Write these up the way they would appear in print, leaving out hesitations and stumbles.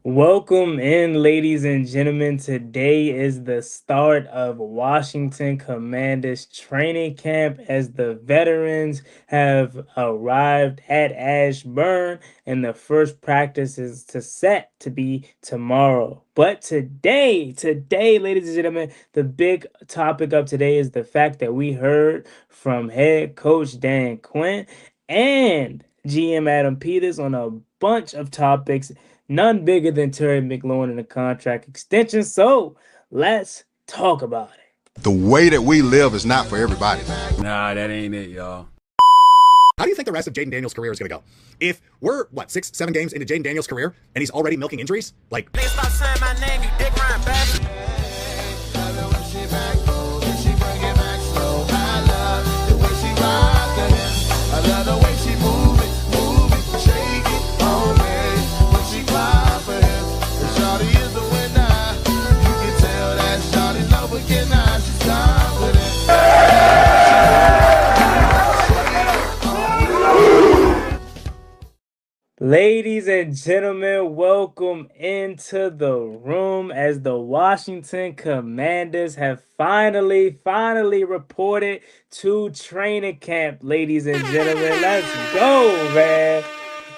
Welcome in, ladies and gentlemen. Today is the start of Washington Commanders training camp as the veterans have arrived at Ashburn, and the first practice is set to be tomorrow. But today, ladies and gentlemen, the big topic of today is the fact that we heard from head coach Dan Quinn and GM Adam Peters on a bunch of topics, none bigger than Terry McLaurin in a contract extension. So let's talk about it. The way that we live is not for everybody. Nah, that ain't it, y'all. How do you think the rest of Jaden Daniels' career is going to go? If we're, 6, 7 games into Jaden Daniels' career and he's already milking injuries? Stop saying my name, you dick riding bastard. I love the way she move it, shake it on me. When she cry for him, and Shawty is the winner. You can tell that Shawty love again now. She's confident. Ladies and gentlemen, welcome into the room as the Washington Commanders have finally reported to training camp. Ladies and gentlemen, let's go, man.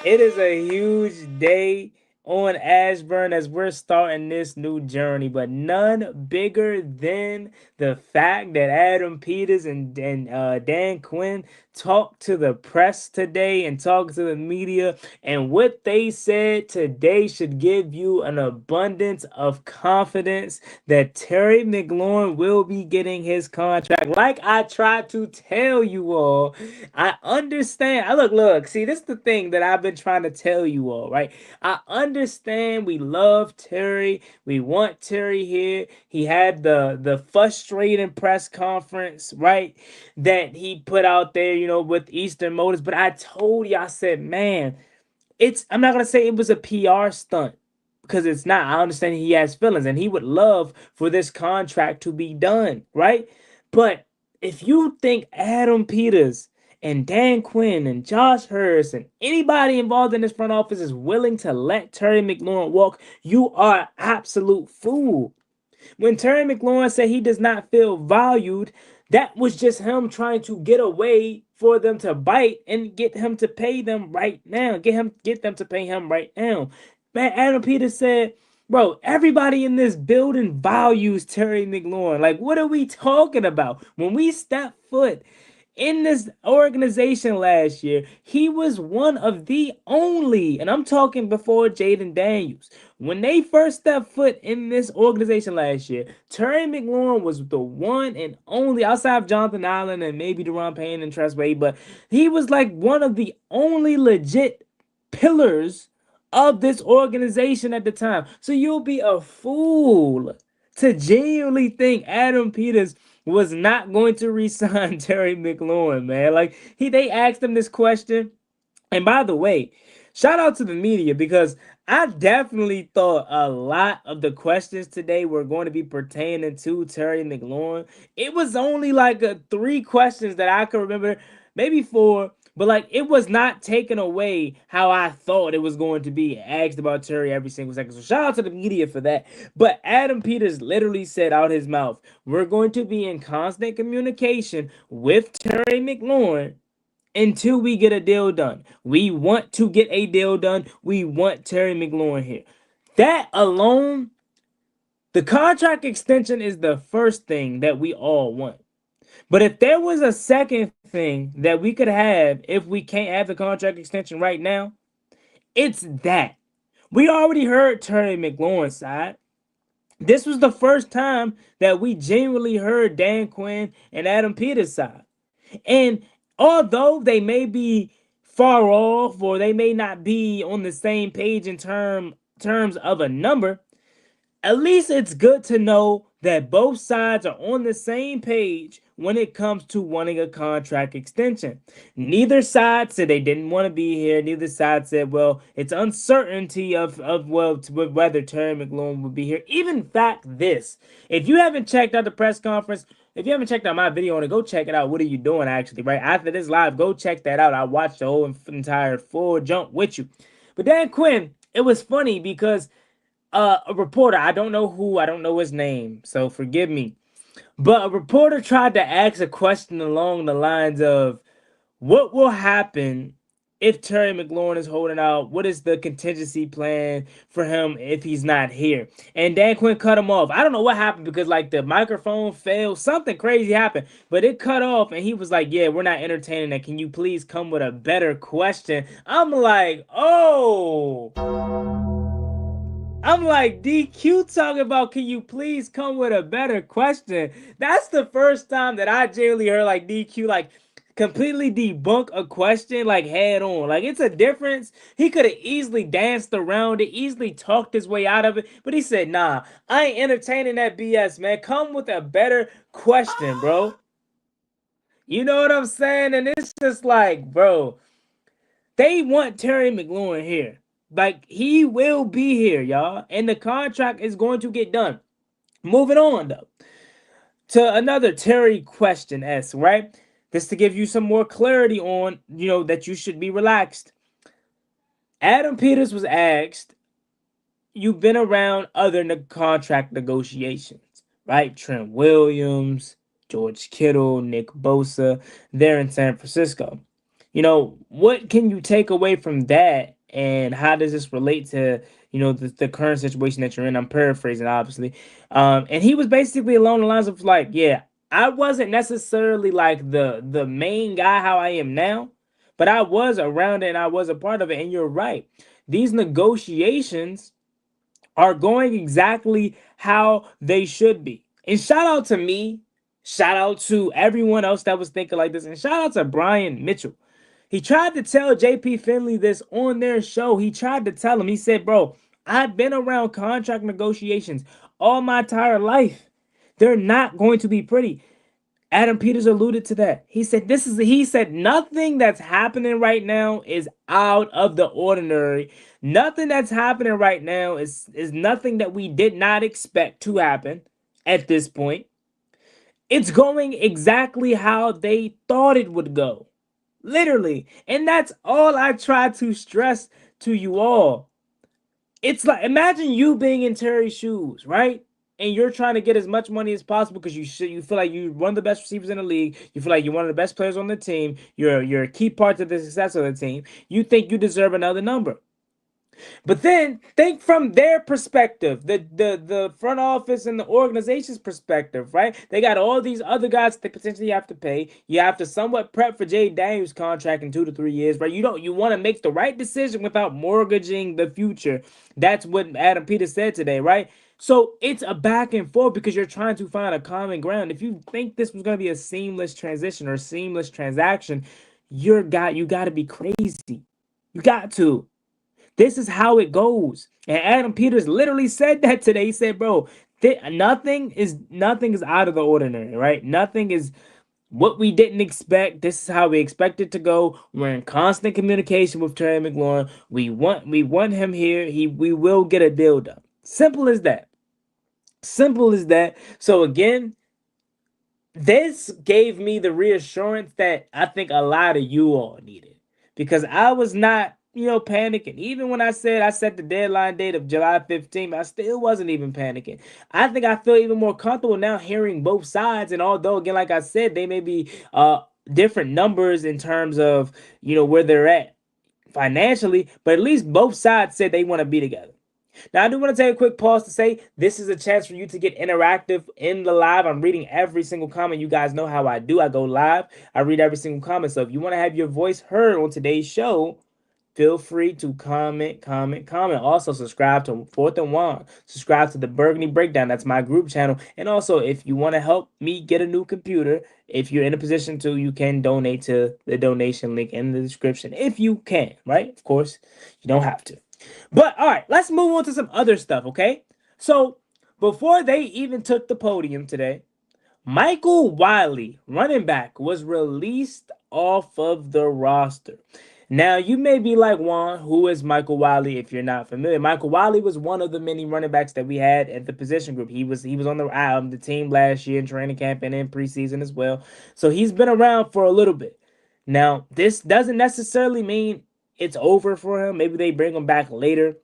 It is a huge day on Ashburn as we're starting this new journey, but none bigger than the fact that Adam Peters and Dan Quinn talked to the press today and talked to the media, and what they said today should give you an abundance of confidence that Terry McLaurin will be getting his contract. Like I tried to tell you all, I understand. Look, see, this is the thing that I've been trying to tell you all, right? I understand we love Terry. We want Terry here. He had the frustrating press conference, right, that he put out there, with Eastern Motors. But I told you, I said, man, I'm not gonna say it was a PR stunt, because it's not. I understand he has feelings and he would love for this contract to be done, right? But if you think Adam Peters and Dan Quinn and Josh Hurst and anybody involved in this front office is willing to let Terry McLaurin walk, you are an absolute fool. When Terry McLaurin said he does not feel valued, that was just him trying to get away for them to bite and get him to pay them right now. Get them to pay him right now. Man, Adam Peters said, bro, everybody in this building values Terry McLaurin. Like, what are we talking about? When we step foot in this organization last year, he was one of the only, and I'm talking before Jaden Daniels. When they first stepped foot in this organization last year, Terry McLaurin was the one and only, outside of Jonathan Allen and maybe Deron Payne and Tress Wade, but he was like one of the only legit pillars of this organization at the time. So you'll be a fool to genuinely think Adam Peters was not going to re-sign Terry McLaurin, man. Like, they asked him this question. And by the way, shout out to the media, because I definitely thought a lot of the questions today were going to be pertaining to Terry McLaurin. It was only like 3 questions that I could remember, maybe 4, but like it was not taken away how I thought it was going to be asked about Terry every single second. So shout out to the media for that. But Adam Peters literally said out his mouth, we're going to be in constant communication with Terry McLaurin until we get a deal done. We want to get a deal done. We want Terry McLaurin here. That alone, the contract extension is the first thing that we all want. But if there was a second thing that we could have if we can't have the contract extension right now, it's that. We already heard Terry McLaurin's side. This was the first time that we genuinely heard Dan Quinn and Adam Peters' side. And although they may be far off or they may not be on the same page in terms of a number, at least it's good to know that both sides are on the same page when it comes to wanting a contract extension. Neither side said they didn't want to be here. Neither side said, well, it's uncertainty of whether Terry McLaurin would be here. Even fact this, if you haven't checked out the press conference, if you haven't checked out my video on it, go check it out. What are you doing, actually, right? After this live, go check that out. I watched the whole entire full jump with you. But Dan Quinn, it was funny because a reporter, I don't know his name, so forgive me. But a reporter tried to ask a question along the lines of, what will happen if Terry McLaurin is holding out? What is the contingency plan for him if he's not here? And Dan Quinn cut him off. I don't know what happened because like the microphone failed. Something crazy happened, but it cut off and he was like, yeah, we're not entertaining that. Can you please come with a better question? I'm like, DQ talking about, can you please come with a better question? That's the first time that I genuinely heard like DQ like completely debunk a question like head on. Like it's a difference. He could have easily danced around it, easily talked his way out of it, but he said, nah, I ain't entertaining that BS, man. Come with a better question, bro. You know what I'm saying? And it's just like, bro, they want Terry McLaurin here. Like he will be here, y'all, and the contract is going to get done. Moving on though to another Terry question, right? This to give you some more clarity on, that you should be relaxed. Adam Peters was asked, you've been around other contract negotiations, right? Trent Williams, George Kittle, Nick Bosa, they're in San Francisco. What can you take away from that, and how does this relate to, the current situation that you're in? I'm paraphrasing, obviously. And he was basically along the lines of like, yeah, I wasn't necessarily like the main guy how I am now, but I was around it and I was a part of it. And you're right. These negotiations are going exactly how they should be. And shout out to me, shout out to everyone else that was thinking like this, and shout out to Brian Mitchell. He tried to tell JP Finley this on their show. He tried to tell him, he said, bro, I've been around contract negotiations all my entire life. They're not going to be pretty. Adam Peters alluded to that. He said nothing that's happening right now is out of the ordinary. Nothing that's happening right now is nothing that we did not expect to happen at this point. It's going exactly how they thought it would go. Literally. And that's all I try to stress to you all. It's like, imagine you being in Terry's shoes, right? And you're trying to get as much money as possible because you feel like you're one of the best receivers in the league. You feel like you're one of the best players on the team. You're a key part to the success of the team. You think you deserve another number. But then think from their perspective, the front office and the organization's perspective, right? They got all these other guys they potentially have to pay. You have to somewhat prep for Jay Daniels' contract in 2 to 3 years, right? You want to make the right decision without mortgaging the future. That's what Adam Peters said today, right? So it's a back and forth because you're trying to find a common ground. If you think this was going to be a seamless transition or seamless transaction, you got to be crazy. You got to. This is how it goes. And Adam Peters literally said that today. He said, bro, nothing is out of the ordinary, right? Nothing is what we didn't expect. This is how we expect it to go. We're in constant communication with Terry McLaurin. We want him here. We will get a deal done. Simple as that. Simple as that. So again, this gave me the reassurance that I think a lot of you all needed, because I was not panicking. Even when I set the deadline date of July 15th, I still wasn't even panicking. I think I feel even more comfortable now hearing both sides. And although, again, like I said, they may be different numbers in terms of, where they're at financially, but at least both sides said they want to be together. Now, I do want to take a quick pause to say this is a chance for you to get interactive in the live. I'm reading every single comment. You guys know how I do. I go live. I read every single comment. So if you want to have your voice heard on today's show, feel free to comment. Also, subscribe to Fourth and One. Subscribe to the Burgundy Breakdown. That's my group channel. And also, if you want to help me get a new computer, if you're in a position to, you can donate to the donation link in the description. If you can, right? Of course, you don't have to. But, all right, let's move on to some other stuff, okay? So, before they even took the podium today, Michael Wiley, running back, was released off of the roster. Now, you may be like, Juan, who is Michael Wiley if you're not familiar? Michael Wiley was one of the many running backs that we had at the position group. He was on the team last year in training camp and in preseason as well. So he's been around for a little bit. Now, this doesn't necessarily mean it's over for him. Maybe they bring him back later.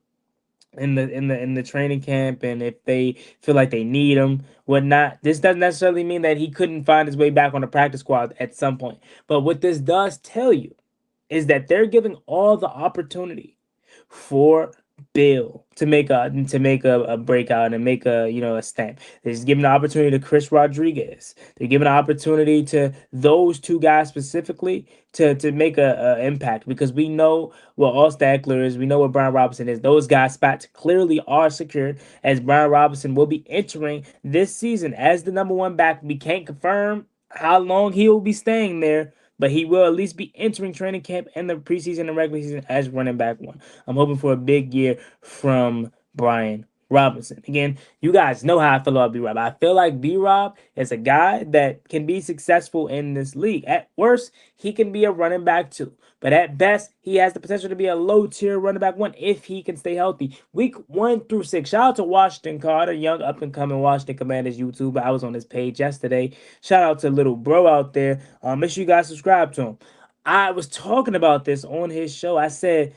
in the training camp, and if they feel like they need him, whatnot. This doesn't necessarily mean that he couldn't find his way back on the practice squad at some point. But what this does tell you is that they're giving all the opportunity for Bill to make a breakout and make a stamp. They're just giving the opportunity to Chris Rodriguez. They're giving an opportunity to those two guys specifically to make a impact, because we know what Austin Eckler is. We know what Brian Robinson is. Those guys' spots clearly are secured, as Brian Robinson will be entering this season as the number one back. We can't confirm how long he will be staying there, but he will at least be entering training camp and the preseason and regular season as running back one. I'm hoping for a big year from Brian Robinson. Again, you guys know how I feel about B Rob. I feel like B Rob is a guy that can be successful in this league. At worst, he can be a running back too. But at best, he has the potential to be a low tier running back one if he can stay healthy. Week 1 through 6. Shout out to Washington Carter, young up and coming Washington Commanders YouTuber. I was on his page yesterday. Shout out to little bro out there. Make sure you guys subscribe to him. I was talking about this on his show. I said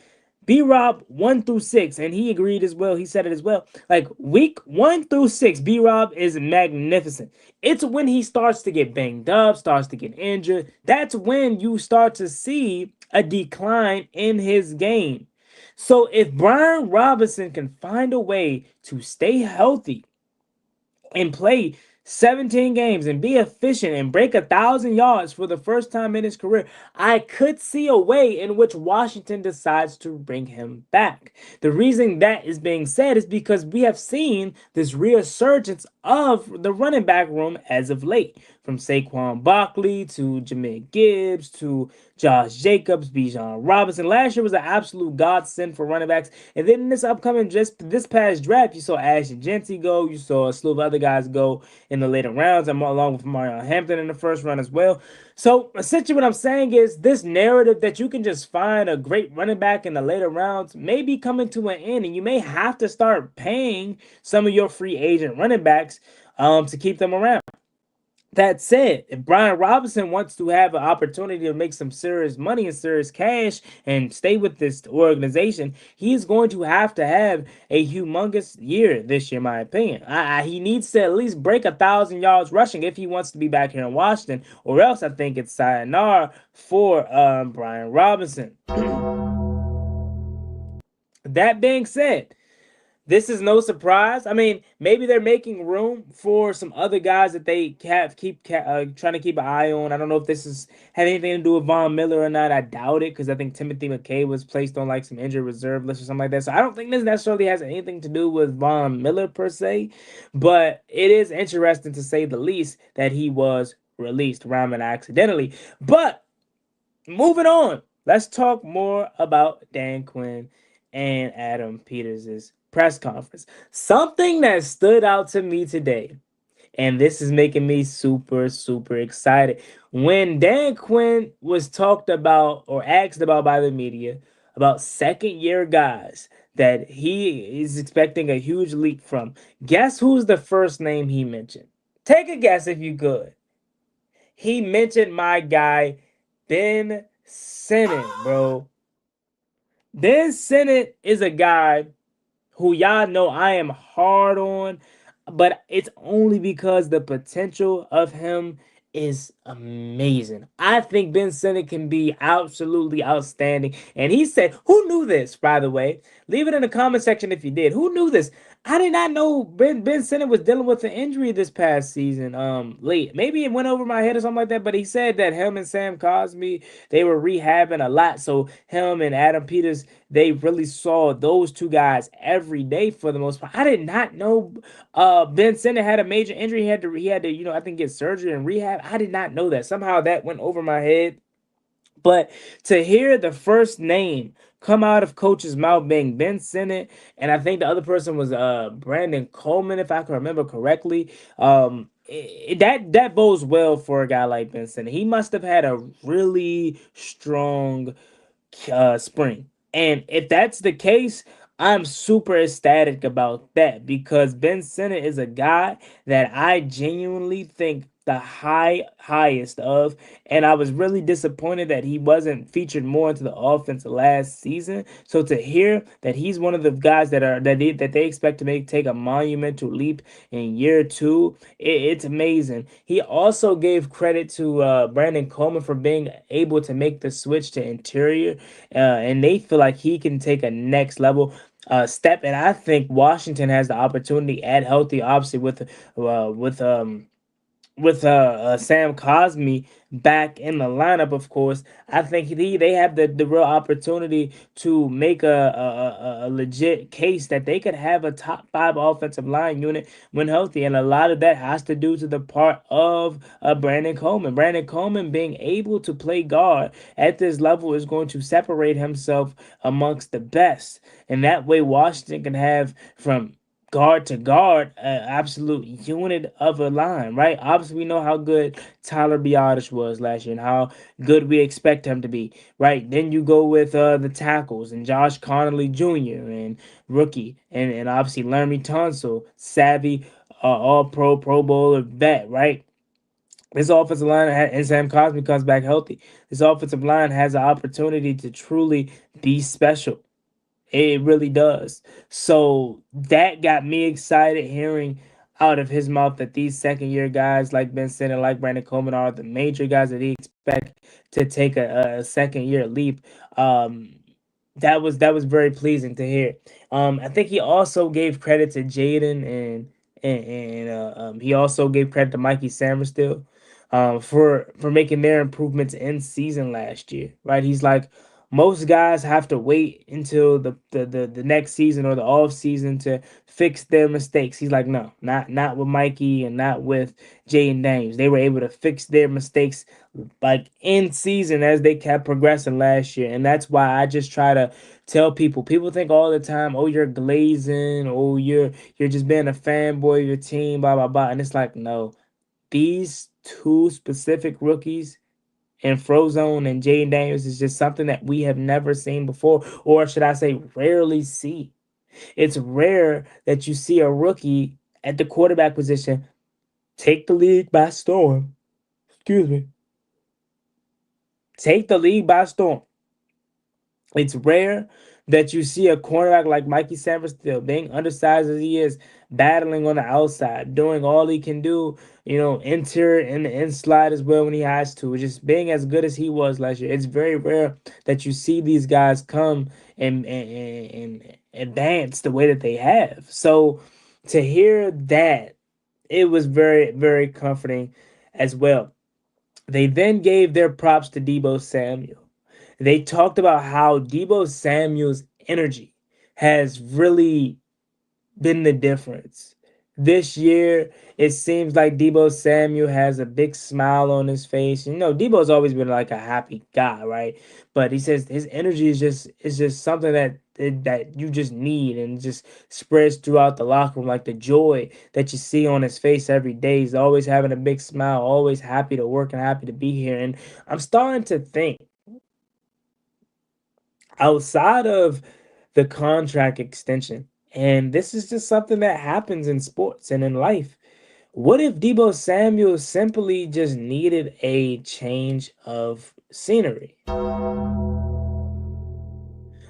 B Rob 1 through 6, and he agreed as well. He said it as well. Like week 1 through 6, B Rob is magnificent. It's when he starts to get banged up, starts to get injured. That's when you start to see a decline in his game. So if Brian Robinson can find a way to stay healthy and play 17 games and be efficient and break 1,000 yards for the first time in his career, I could see a way in which Washington decides to bring him back. The reason that is being said is because we have seen this resurgence of the running back room as of late, from Saquon Barkley to Jameer Gibbs to Josh Jacobs, Bijan Robinson. Last year was an absolute godsend for running backs. And then in this past draft, you saw Ashton Jeanty go. You saw a slew of other guys go in the later rounds. I'm along with Marion Hampton in the first round as well. So essentially what I'm saying is this narrative that you can just find a great running back in the later rounds may be coming to an end, and you may have to start paying some of your free agent running backs to keep them around. That said, if Brian Robinson wants to have an opportunity to make some serious money and serious cash and stay with this organization, he's going to have a humongous year this year, in my opinion. He needs to at least break 1,000 yards rushing if he wants to be back here in Washington, or else I think it's sayonara for Brian Robinson. That being said, this is no surprise. I mean, maybe they're making room for some other guys that they keep trying to keep an eye on. I don't know if this is had anything to do with Von Miller or not. I doubt it, because I think Timothy McKay was placed on like some injured reserve list or something like that. So I don't think this necessarily has anything to do with Von Miller per se. But it is interesting, to say the least, that he was released rhyming accidentally. But moving on, let's talk more about Dan Quinn and Adam Peters' press conference. Something that stood out to me today, and this is making me super, super excited. When Dan Quinn was talked about or asked about by the media about second year guys that he is expecting a huge leap from, guess who's the first name he mentioned? Take a guess if you could. He mentioned my guy, Ben Sinnott, bro. Ben Sinnott is a guy who y'all know I am hard on, but it's only because the potential of him is amazing. I think Ben Sinnott can be absolutely outstanding. And he said, who knew this, by the way? Leave it in the comment section if you did. Who knew this? I did not know Ben Sinnott was dealing with an injury this past season. Late. Maybe it went over my head or something like that, but he said that him and Sam Cosmi, they were rehabbing a lot. So him and Adam Peters, they really saw those two guys every day for the most part. I did not know Ben Sinnott had a major injury. He had to, I think, get surgery and rehab. I did not know that. Somehow that went over my head. But to hear the first name come out of coach's mouth being Ben Sinnott, and I think the other person was Brandon Coleman, if I can remember correctly, that bodes well for a guy like Ben Sinnott. He must have had a really strong spring. And if that's the case, I'm super ecstatic about that, because Ben Sinnott is a guy that I genuinely think the highest of, and I was really disappointed that he wasn't featured more into the offense last season. So to hear that he's one of the guys that they expect to take a monumental leap in year two, it's amazing. He also gave credit to Brandon Coleman for being able to make the switch to interior, and they feel like he can take a next level step. And I think Washington has the opportunity at healthy, obviously with Sam Cosmi back in the lineup. Of course, I think they have the real opportunity to make a legit case that they could have a top five offensive line unit when healthy, and a lot of that has to do to the part of Brandon Coleman. Brandon Coleman being able to play guard at this level is going to separate himself amongst the best, and that way Washington can have from guard to guard, absolute unit of a line, right? Obviously, we know how good Tyler Biotish was last year and how good we expect him to be, right? Then you go with the tackles and Josh Connolly Jr. and rookie, and obviously Laramie Tunsil, savvy, all pro, Pro Bowler vet, right? This offensive line, and Sam Cosmi comes back healthy. This offensive line has an opportunity to truly be special. It really does. So that got me excited hearing out of his mouth that these second year guys like Ben Sinnott, like Brandon Coleman are the major guys that he expect to take a second year leap. Um, that was very pleasing to hear. I think he also gave credit to Jaden and he also gave credit to Mikey Sammerstill for making their improvements in season last year. Right, he's like most guys have to wait until the next season or the off season to fix their mistakes. He's like, no, not with Mikey and not with Jaden Daniels. They were able to fix their mistakes like in season as they kept progressing last year. And that's why I just try to tell people. People think all the time, oh, you're glazing, oh, you're just being a fanboy of your team, blah blah blah. And it's like, no, these two specific rookies and Frozone and Jaden Daniels is just something that we have never seen before, or should I say, rarely see. It's rare that you see a rookie at the quarterback position take the league by storm. Excuse me. Take the league by storm. It's rare that you see a cornerback like Mikey Still being undersized as he is, battling on the outside, doing all he can do, enter and slide as well when he has to, just being as good as he was last year. It's very rare that you see these guys come and advance the way that they have. So to hear that, it was very, very comforting as well. They then gave their props to Debo Samuel. They talked about how Debo Samuel's energy has really been the difference. This year, it seems like Debo Samuel has a big smile on his face. Debo's always been like a happy guy, right? But he says his energy is just something that you just need and just spreads throughout the locker room, like the joy that you see on his face every day. He's always having a big smile, always happy to work and happy to be here. And I'm starting to think outside of the contract extension. And this is just something that happens in sports and in life. What if Debo Samuel simply just needed a change of scenery?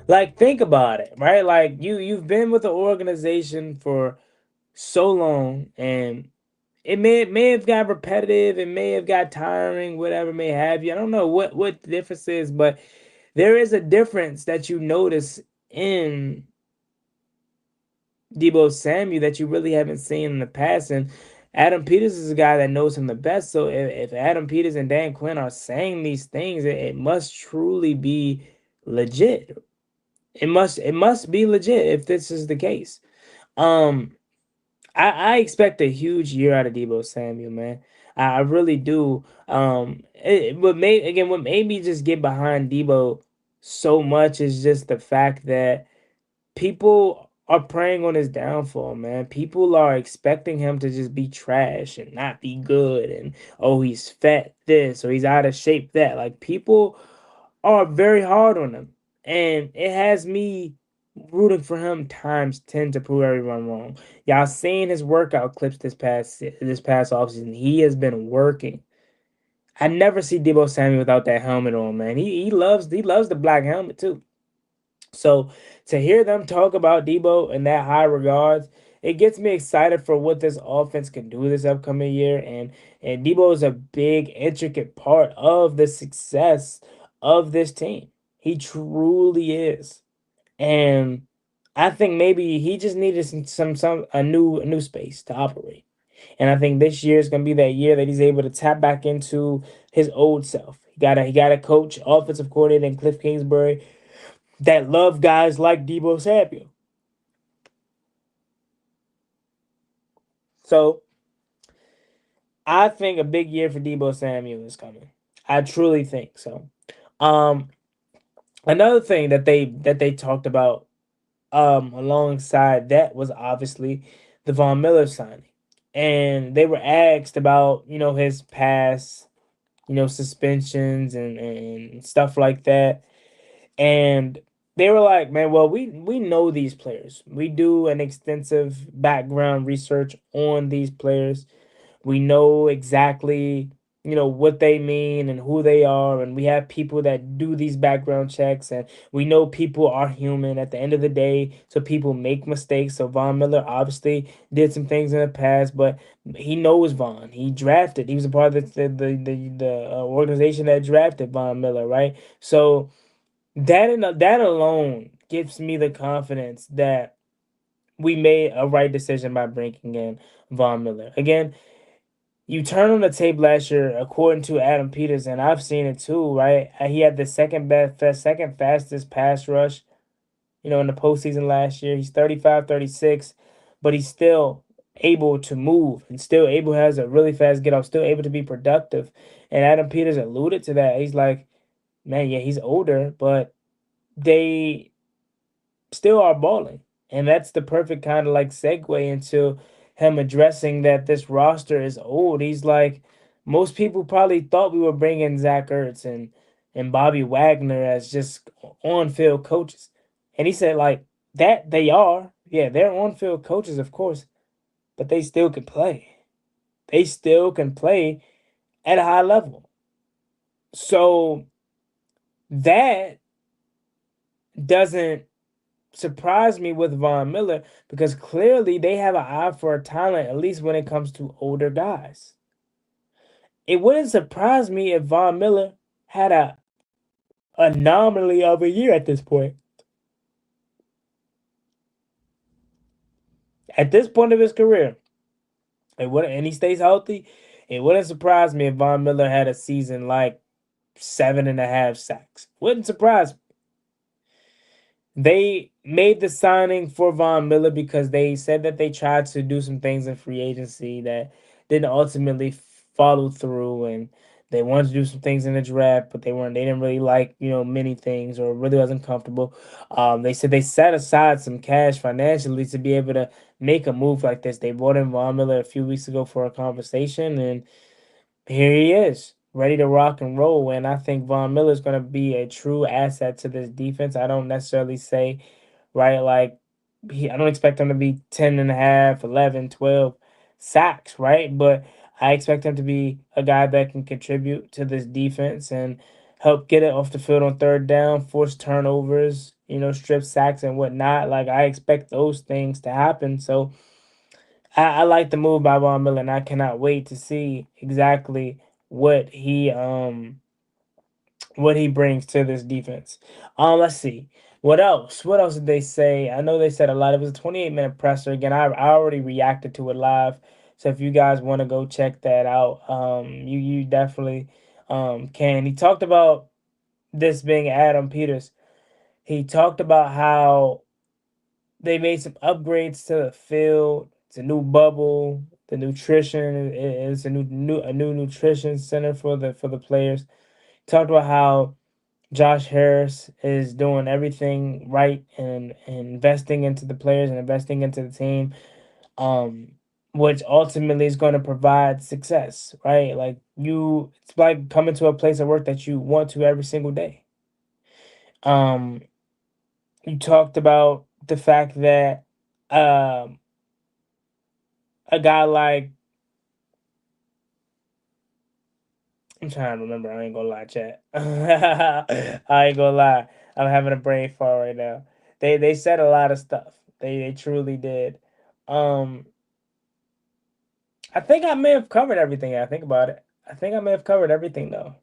Like, think about it, right? Like you've been with the organization for so long, and it may have got repetitive, it may have got tiring, whatever may have you. I don't know what the difference is, but there is a difference that you notice in Debo Samuel that you really haven't seen in the past. And Adam Peters is a guy that knows him the best. So if Adam Peters and Dan Quinn are saying these things, it must truly be legit. It must be legit if this is the case. Um, I expect a huge year out of Debo Samuel, man. I really do. What made me just get behind Debo so much is just the fact that people are preying on his downfall, man. People are expecting him to just be trash and not be good, and oh, he's fat this or he's out of shape that. Like, people are very hard on him, and it has me. rooting for him times 10 to prove everyone wrong. Y'all seen his workout clips this past offseason. He has been working. I never see Debo Samuel without that helmet on, man. He loves the black helmet too. So to hear them talk about Debo in that high regards, it gets me excited for what this offense can do this upcoming year. And Debo is a big, intricate part of the success of this team. He truly is. And I think maybe he just needed some a new space to operate. And I think this year is gonna be that year that he's able to tap back into his old self. He got a coach, offensive coordinator in Cliff Kingsbury that love guys like Debo Samuel. So I think a big year for Debo Samuel is coming. I truly think so. Um, Another thing that they talked about alongside that was obviously the Von Miller signing. And they were asked about, his past, suspensions and stuff like that. And they were like, man, well, we know these players. We do an extensive background research on these players. We know exactly, what they mean and who they are, and we have people that do these background checks, and we know people are human at the end of the day, so people make mistakes. So Von Miller obviously did some things in the past, but he knows Von. He was a part of the organization that drafted Von Miller, right? So that alone gives me the confidence that we made a right decision by bringing in Von Miller. Again, you turn on the tape last year, according to Adam Peters, and I've seen it too, right? He had the second fastest pass rush, in the postseason last year. He's 35, 36, but he's still able to move and still able has a really fast get off, still able to be productive. And Adam Peters alluded to that. He's like, man, yeah, he's older, but they still are balling. And that's the perfect kind of like segue into him addressing that this roster is old. He's like, most people probably thought we were bringing Zach Ertz and Bobby Wagner as just on field coaches. And he said, like, that they are. Yeah, they're on field coaches, of course, but they still can play. They still can play at a high level. So that doesn't surprised me with Von Miller because clearly they have an eye for a talent, at least when it comes to older guys. It wouldn't surprise me if Von Miller had a anomaly of a year at this point. At this point of his career, it wouldn't, and he stays healthy. It wouldn't surprise me if Von Miller had a season like 7.5 sacks. Wouldn't surprise me. They made the signing for Von Miller because they said that they tried to do some things in free agency that didn't ultimately follow through, and they wanted to do some things in the draft, but they didn't really like, many things, or really wasn't comfortable. They said they set aside some cash financially to be able to make a move like this. They brought in Von Miller a few weeks ago for a conversation, and here he is, ready to rock and roll. And I think Von Miller is going to be a true asset to this defense. I don't necessarily say, right, like, I don't expect him to be 10 and a half, 11, 12 sacks, right? But I expect him to be a guy that can contribute to this defense and help get it off the field on third down, force turnovers, strip sacks and whatnot. Like, I expect those things to happen. So, I like the move by Von Miller, and I cannot wait to see exactly what he brings to this defense. Let's see. What else? What else did they say? I know they said a lot. It was a 28-minute presser. Again, I already reacted to it live. So if you guys want to go check that out, you definitely can. He talked about this being Adam Peters. He talked about how they made some upgrades to the field. It's a new bubble. The nutrition is a new nutrition center for the players. Talked about how Josh Harris is doing everything right and investing into the players and investing into the team, um, which ultimately is going to provide success, right? Like it's like coming to a place of work that you want to every single day. Um, You talked about the fact that um, a guy like, I'm trying to remember. I ain't gonna lie, chat. I ain't gonna lie. I'm having a brain fart right now. They said a lot of stuff. They truly did. Um, I think I may have covered everything. I think about it. I think I may have covered everything though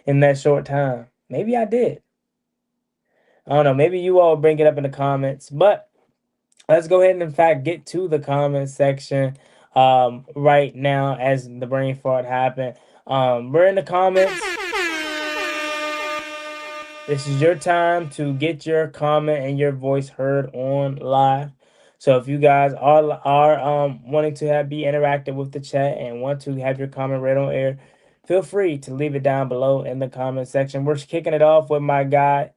in that short time. Maybe I did. I don't know. Maybe you all bring it up in the comments. But let's go ahead and in fact get to the comment section right now as the brain fart happened. We're in the comments. This is your time to get your comment and your voice heard on live. So if you guys are wanting to be interactive with the chat and want to have your comment read on air, feel free to leave it down below in the comment section. We're kicking it off with my guy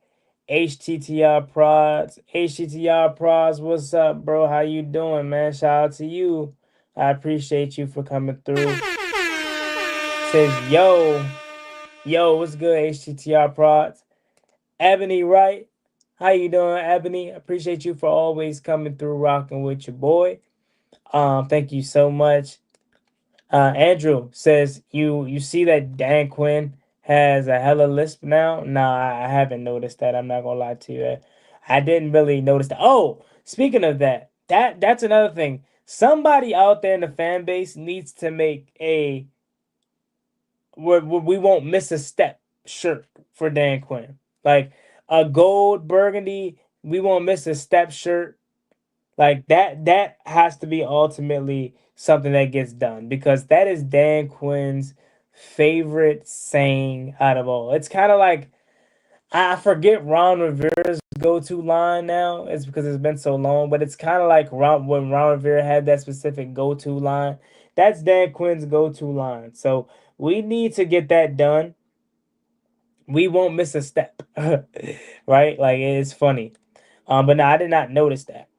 HTTR Prods. HTTR Prods, what's up, bro? How you doing, man? Shout out to you. I appreciate you for coming through. Says yo, what's good, HTTR Prods? Ebony Wright, how you doing, Ebony? Appreciate you for always coming through, rocking with your boy. Thank you so much. Andrew says you see that Dan Quinn has a hella lisp now. Nah, I haven't noticed that. I'm not gonna lie to you. I didn't really notice that. Oh, speaking of that, that's another thing. Somebody out there in the fan base needs to make a where we won't miss a step shirt for Dan Quinn. Like a gold burgundy, we won't miss a step shirt. Like that has to be ultimately something that gets done because that is Dan Quinn's favorite saying out of all. It's kind of like I forget Ron Rivera's go-to line now. It's because it's been so long, but it's kind of like when Ron Rivera had that specific go-to line. That's Dan Quinn's go-to line. So we need to get that done. We won't miss a step, right? Like it's funny. But no, I did not notice that.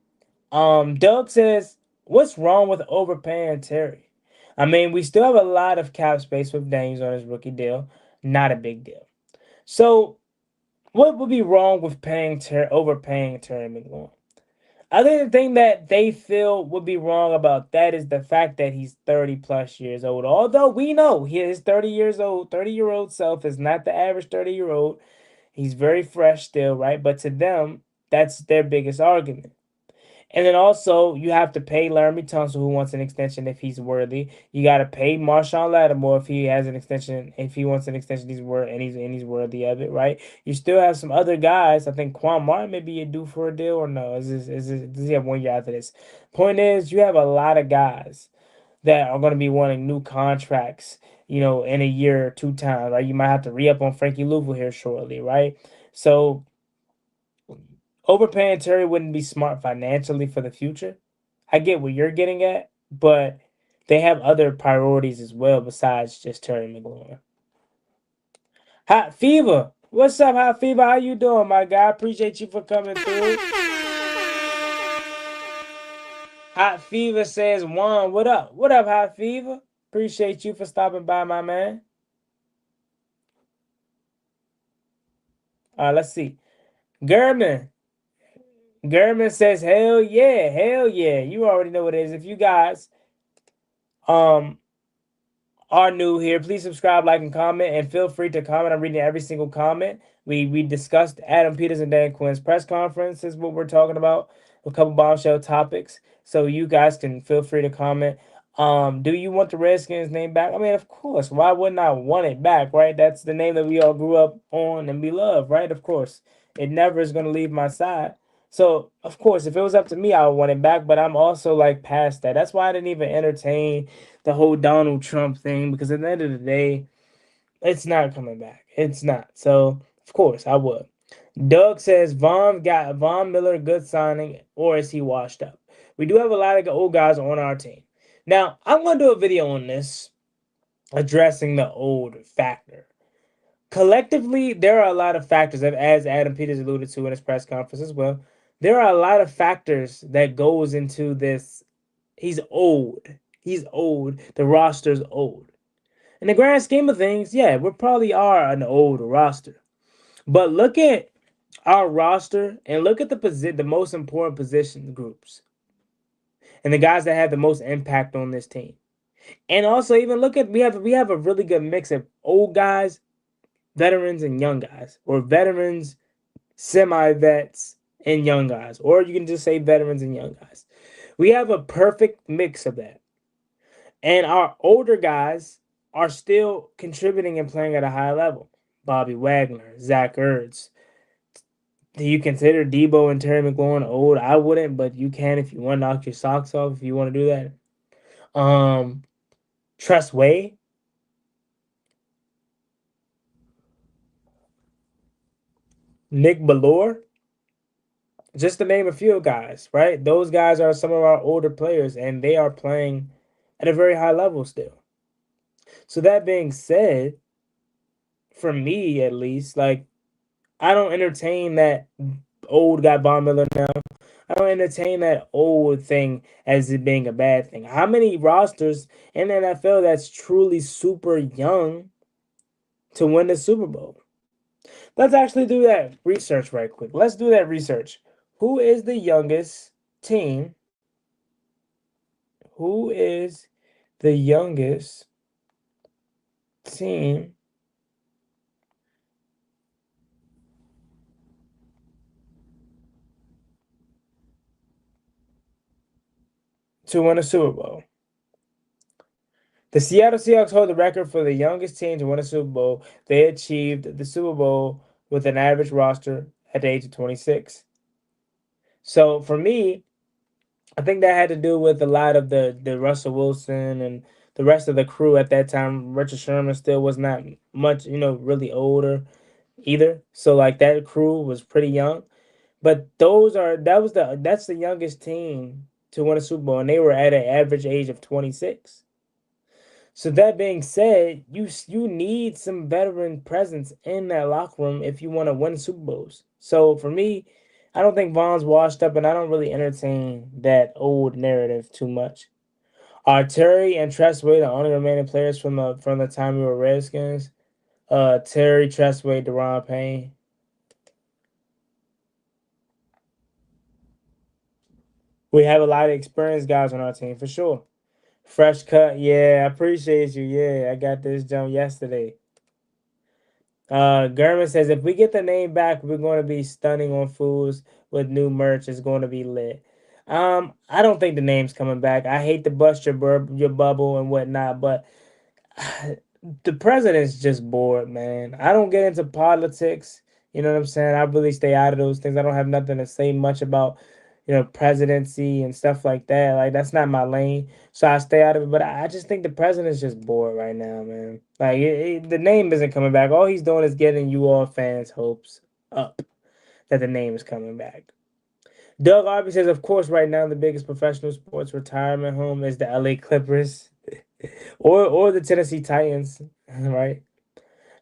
Doug says, "What's wrong with overpaying Terry? I mean, we still have a lot of cap space with Daniels on his rookie deal. Not a big deal. So, what would be wrong with overpaying Terry McLaurin? I think the thing that they feel would be wrong about that is the fact that he's 30 plus years old. Although we know he is 30 years old, 30-year-old self is not the average 30-year-old. He's very fresh still, right? But to them, that's their biggest argument. And then also you have to pay Laramie Tunsil who wants an extension if he's worthy. You got to pay Marshawn Lattimore if he has an extension. If he wants an extension, he's worthy of it, right? You still have some other guys. I think Quan Martin may be due for a deal or no? Does he have 1 year after this? Point is, you have a lot of guys that are going to be wanting new contracts. In a year or two time, right? You might have to re-up on Frankie Louisville here shortly, right? So overpaying Terry wouldn't be smart financially for the future. I get what you're getting at, but they have other priorities as well besides just Terry McLaurin. Hot Fever. What's up, Hot Fever? How you doing, my guy? Appreciate you for coming through. Hot Fever says, Juan, what up? What up, Hot Fever? Appreciate you for stopping by, my man. Let's see. German. German says, hell yeah, hell yeah. You already know what it is. If you guys are new here, please subscribe, like, and comment, and feel free to comment. I'm reading every single comment. We discussed Adam Peters and Dan Quinn's press conference is what we're talking about. A couple bombshell topics. So you guys can feel free to comment. Do you want the Redskins name back? I mean, of course. Why wouldn't I want it back, right? That's the name that we all grew up on and we love, right? Of course. It never is going to leave my side. So, of course, if it was up to me, I would want it back. But I'm also like past that. That's why I didn't even entertain the whole Donald Trump thing because at the end of the day, it's not coming back. It's not. So, of course, I would. Doug says Von Miller good signing, or is he washed up? We do have a lot of old guys on our team. Now, I'm going to do a video on this addressing the old factor. Collectively, there are a lot of factors, as Adam Peters alluded to in his press conference as well. There are a lot of factors that goes into this. He's old. He's old. The roster's old. In the grand scheme of things, yeah, we probably are an old roster. But look at our roster and look at the most important position groups and the guys that have the most impact on this team. And also even look at we have a really good mix of old guys, veterans, and young guys, or veterans, semi vets, and young guys, or you can just say veterans and young guys. We have a perfect mix of that. And our older guys are still contributing and playing at a high level. Bobby Wagner, Zach Ertz. Do you consider Debo and Terry McLaurin old? I wouldn't, but you can if you want to knock your socks off if you want to do that. Tress Way, Nick Ballore, just to name a few guys, right? Those guys are some of our older players, and they are playing at a very high level still. So that being said, for me at least, like I don't entertain that old guy Von Miller now. I don't entertain that old thing as it being a bad thing. How many rosters in the NFL that's truly super young to win the Super Bowl? Let's actually do that research right quick. Let's do that research. Who is the youngest team? Who is the youngest team to win a Super Bowl? The Seattle Seahawks hold the record for the youngest team to win a Super Bowl. They achieved the Super Bowl with an average roster at the age of 26. So for me, I think that had to do with a lot of the Russell Wilson and the rest of the crew at that time. Richard Sherman still was not much, really older either. So like that crew was pretty young. But that's the youngest team to win a Super Bowl, and they were at an average age of 26. So that being said, you need some veteran presence in that locker room if you want to win Super Bowls. So for me, I don't think Vaughn's washed up, and I don't really entertain that old narrative too much. Are Terry and Tressway the only remaining players from the time we were Redskins? Terry, Tressway, Deron Payne. We have a lot of experienced guys on our team for sure. Fresh cut, yeah, I appreciate you. Yeah, I got this jump yesterday. Gurman says if we get the name back, we're going to be stunning on fools with new merch. It's going to be lit. I don't think the name's coming back. I hate to bust your bubble and whatnot, but the president's just bored, man. I don't get into politics. You know what I'm saying? I really stay out of those things. I don't have nothing to say much about, presidency and stuff like that. Like that's not my lane, so I stay out of it. But I just think the president's just bored right now, man. Like the name isn't coming back. All he's doing is getting you all fans' hopes up that the name is coming back. Doug Arby says, of course, right now the biggest professional sports retirement home is the LA Clippers or the Tennessee Titans, right?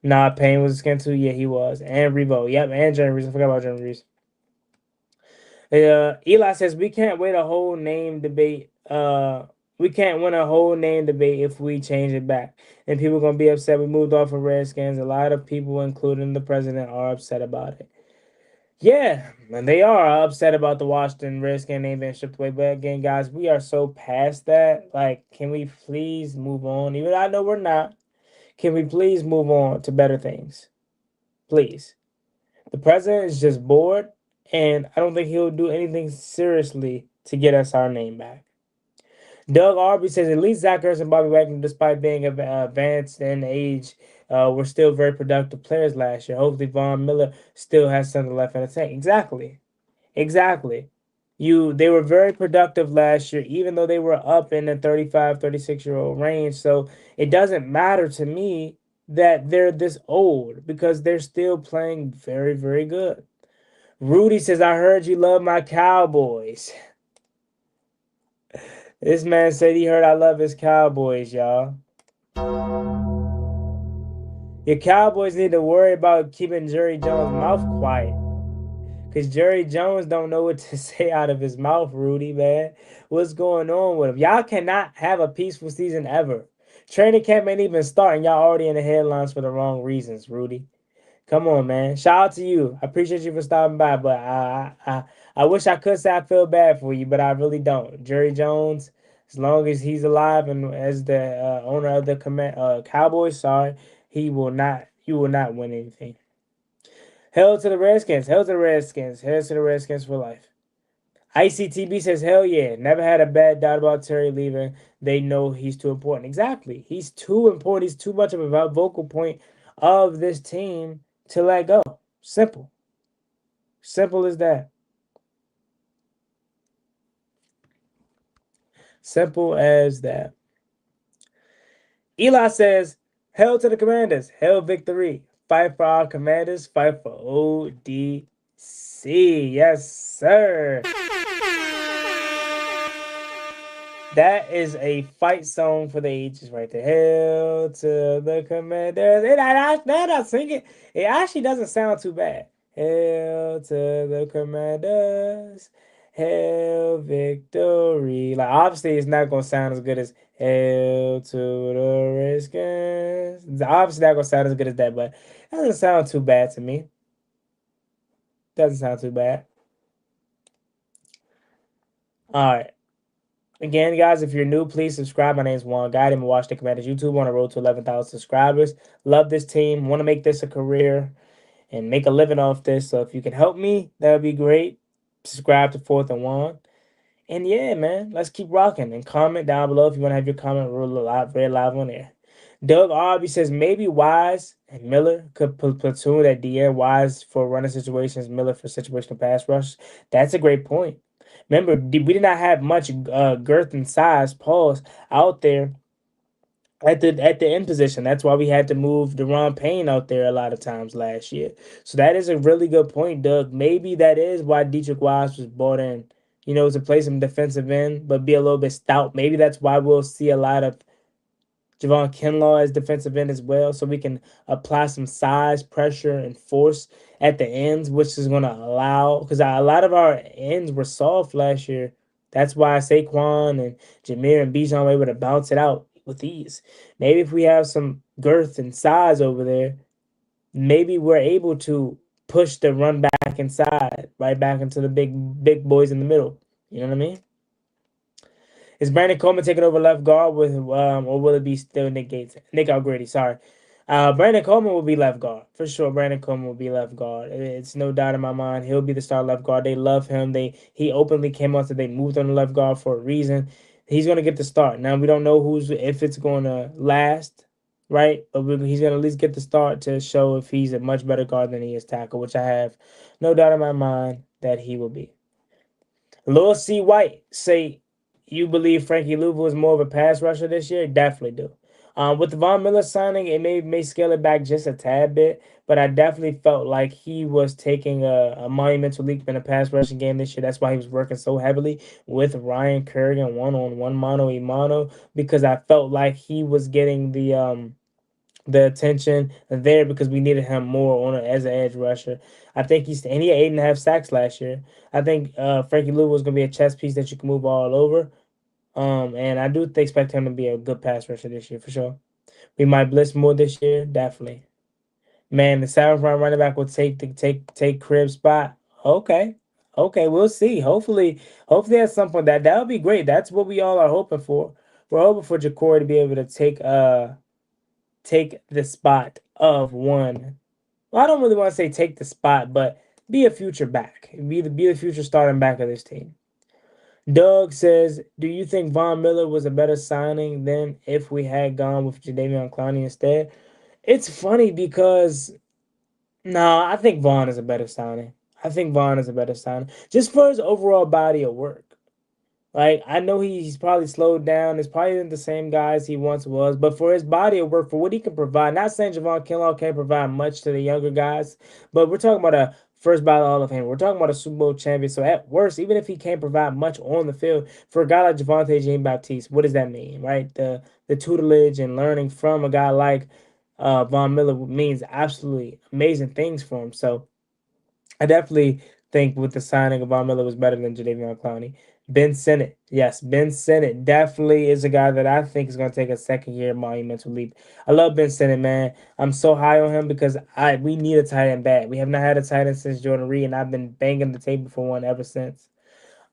Nah, Payne was a skin too. Yeah, he was. And Revo. Yep, and Jeremy Reese. I forgot about Jeremy Reese. Eli says we can't wait a whole name debate. We can't win a whole name debate if we change it back. And people are gonna be upset. We moved off of Redskins. A lot of people, including the president, are upset about it. Yeah, and they are upset about the Washington Redskins name being stripped away. But again, guys, we are so past that. Like, can we please move on? Even I know we're not. Can we please move on to better things? Please. The president is just bored, and I don't think he'll do anything seriously to get us our name back. Doug Arby says at least Zach Ertz and Bobby Wagner, despite being advanced in age, were still very productive players last year. Hopefully, Von Miller still has something left in the tank. Exactly. Exactly. They were very productive last year, even though they were up in the 35, 36-year-old range. So it doesn't matter to me that they're this old because they're still playing very, very good. Rudy says, I heard you love my Cowboys. This man said he heard I love his Cowboys, y'all. Your Cowboys need to worry about keeping Jerry Jones' mouth quiet. Because Jerry Jones don't know what to say out of his mouth, Rudy, man. What's going on with him? Y'all cannot have a peaceful season ever. Training camp ain't even starting. Y'all already in the headlines for the wrong reasons, Rudy. Come on, man. Shout out to you. I appreciate you for stopping by, but I wish I could say I feel bad for you, but I really don't. Jerry Jones, as long as he's alive and as the owner of the Cowboys, sorry, he will not. You will not win anything. Hell to the Redskins. Hell to the Redskins. Hell to the Redskins for life. ICTB says, hell yeah. Never had a bad doubt about Terry leaving. They know he's too important. Exactly. He's too important. He's too much of a vocal point of this team to let go. Simple. Simple as that. Simple as that. Eli says, hell to the Commanders. Hell victory. Fight for our Commanders. Fight for ODC. Yes, sir. That is a fight song for the ages right there. Hell to the Commanders. Now that I sing it, it actually doesn't sound too bad. Hell to the Commanders. Hell victory. Like, obviously, it's not going to sound as good as Hell to the Redskins. It's obviously not going to sound as good as that, but it doesn't sound too bad to me. Doesn't sound too bad. All right. Again, guys, if you're new, please subscribe. My name is Juan Guide. I'm Watch the Commanders YouTube on the road to 11,000 subscribers. Love this team. Want to make this a career and make a living off this. So if you can help me, that would be great. Subscribe to Fourth and One. And yeah, man, let's keep rocking. And comment down below if you want to have your comment read live on air. Doug Arby says maybe Wise and Miller could platoon at the end. Wise for running situations, Miller for situational pass rush. That's a great point. Remember, we did not have much girth and size, pause, out there at the end position. That's why we had to move Deron Payne out there a lot of times last year. So that is a really good point, Doug. Maybe that is why Dietrich Wise was brought in, to play some defensive end, but be a little bit stout. Maybe that's why we'll see a lot of Javon Kinlaw as defensive end as well, so we can apply some size, pressure, and force at the ends, which is going to allow, because a lot of our ends were soft last year. That's why Saquon and Jameer and Bijan were able to bounce it out with ease. Maybe if we have some girth and size over there, maybe we're able to push the run back inside, right back into the big boys in the middle. You know what I mean? Is Brandon Coleman taking over left guard or will it be still Nick Gates? Nick Algrady, sorry. Brandon Coleman will be left guard for sure. Brandon Coleman will be left guard. It's no doubt in my mind. He'll be the star left guard. They love him. He openly came out that they moved on the left guard for a reason. He's going to get the start. Now we don't know if it's going to last, right? But he's going to at least get the start to show if he's a much better guard than he is tackle, which I have no doubt in my mind that he will be. Lil C. White say, you believe Frankie Louvu is more of a pass rusher this year? Definitely do. With the Von Miller signing, it may scale it back just a tad bit, but I definitely felt like he was taking a monumental leap in the pass rushing game this year. That's why he was working so heavily with Ryan Kerrigan one-on-one, mano-a-mano, because I felt like he was getting the attention there because we needed him more as an edge rusher. I think he had 8.5 sacks last year. I think Frankie Louvu was going to be a chess piece that you can move all over. And I do expect him to be a good pass rusher this year for sure. We might blitz more this year, definitely. Man, the 7th round running back will take Crib's spot. Okay, we'll see. Hopefully at some point that would be great. That's what we all are hoping for. We're hoping for Ja'Cory to be able to take the spot of one. Well, I don't really want to say take the spot, but be a future back. Be the future starting back of this team. Doug says, do you think Von Miller was a better signing than if we had gone with Jadeveon Clowney instead? It's funny because, no, I think Vaughn is a better signing. Just for his overall body of work. Like, I know he's probably slowed down. It's probably not the same guy as he once was. But for his body of work, for what he can provide, not saying Javon Kinlaw can't provide much to the younger guys, but we're talking about a first ballot Hall of Fame. We're talking about a Super Bowl champion. So at worst, even if he can't provide much on the field, for a guy like Javonte Jean-Baptiste, what does that mean, right? The tutelage and learning from a guy like Von Miller means absolutely amazing things for him. So I definitely think with the signing of Von Miller was better than Jadeveon Clowney. Ben Sinnott. Yes, Ben Sinnott definitely is a guy that I think is going to take a second year monumental leap. I love Ben Sinnott, man. I'm so high on him because we need a tight end bad. We have not had a tight end since Jordan Reed, and I've been banging the table for one ever since.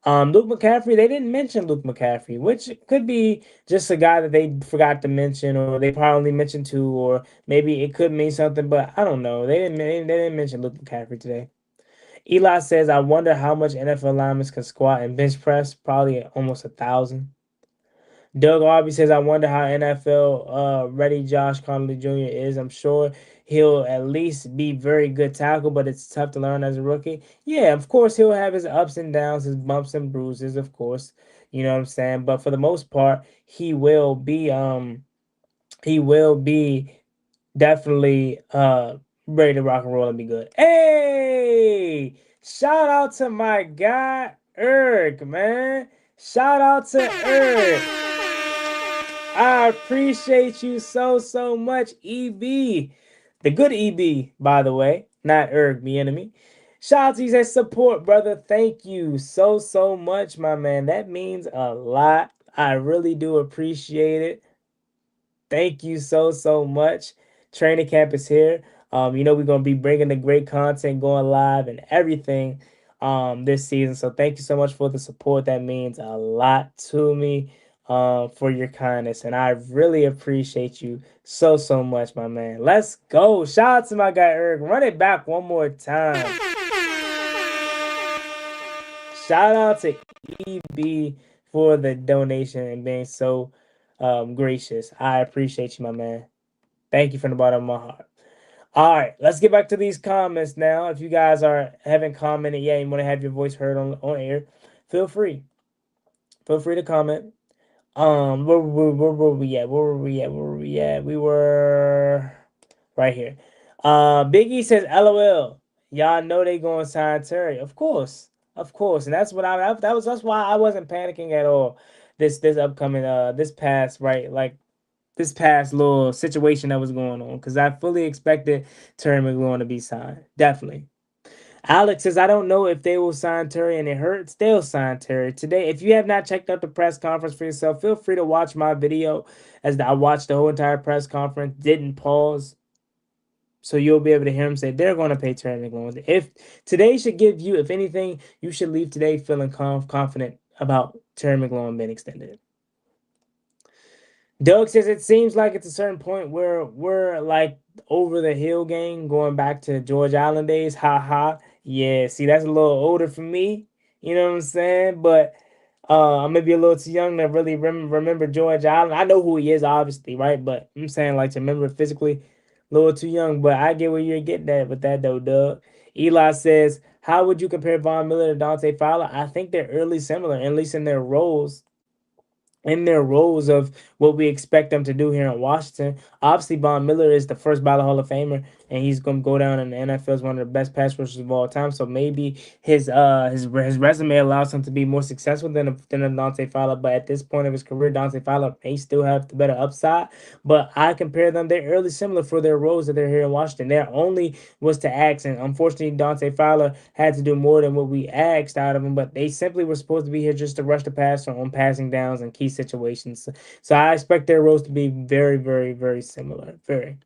Luke McCaffrey, they didn't mention Luke McCaffrey, which could be just a guy that they forgot to mention, or they probably mentioned two, or maybe it could mean something, but I don't know. They didn't mention Luke McCaffrey today. Eli says, I wonder how much NFL linemen can squat and bench press. Probably almost 1,000. Doug Arby says, I wonder how NFL ready Josh Connolly Jr. is. I'm sure he'll at least be very good tackle, but it's tough to learn as a rookie. Yeah, of course he'll have his ups and downs, his bumps and bruises, of course. You know what I'm saying? But for the most part, he will be definitely ready to rock and roll and be good. Hey! Shout out to my guy Erg, man. Shout out to Erg. I appreciate you so much, EB. The good EB, by the way, not Erg, me enemy. Shout out to you that support, brother. Thank you so much, my man. That means a lot. I really do appreciate it. Thank you so much. Training camp is here. We're gonna be bringing the great content, going live and everything this season. So thank you so much for the support. That means a lot to me for your kindness, and I really appreciate you so much, my man. Let's go. Shout out to my guy Eric. Run it back one more time. Shout out to EB for the donation and being so gracious. I appreciate you, my man. Thank you from the bottom of my heart. All right, let's get back to these comments now. If you guys haven't commented yet and want to have your voice heard on air, feel free. Feel free to comment. Where were we at? Where were we at? We were right here. Biggie says, "LOL." Y'all know they going to sign Terry, of course, and that's why I wasn't panicking at all. This upcoming this past right like this past little situation that was going on because I fully expected Terry McLaurin to be signed. Definitely. Alex says, I don't know if they will sign Terry and it hurts. They'll sign Terry. Today, if you have not checked out the press conference for yourself, feel free to watch my video as I watched the whole entire press conference, didn't pause. So you'll be able to hear him say they're going to pay Terry McLaurin. If today should give you, if anything, you should leave today feeling confident about Terry McLaurin being extended. Doug says it seems like it's a certain point where we're like over the hill game, going back to George Allen days. Ha ha. Yeah, see, that's a little older for me. You know what I'm saying? But I may be a little too young to really remember George Allen. I know who he is, obviously, right? But I'm saying like to remember physically, a little too young. But I get where you're getting at with that though, Doug. Eli says, how would you compare Von Miller to Dante Fowler? I think they're early similar, at least in their roles of what we expect them to do here in Washington. Obviously, Von Miller is the first ballot Hall of Famer, and he's going to go down in the NFL as one of the best pass rushers of all time. So maybe his resume allows him to be more successful than a Dante Fowler. But at this point of his career, Dante Fowler may still have the better upside. But I compare them; they're early similar for their roles that they're here in Washington. Their only was to ask, and unfortunately, Dante Fowler had to do more than what we asked out of him. But they simply were supposed to be here just to rush the passer on passing downs and key situations. So I expect their roles to be very similar. Very.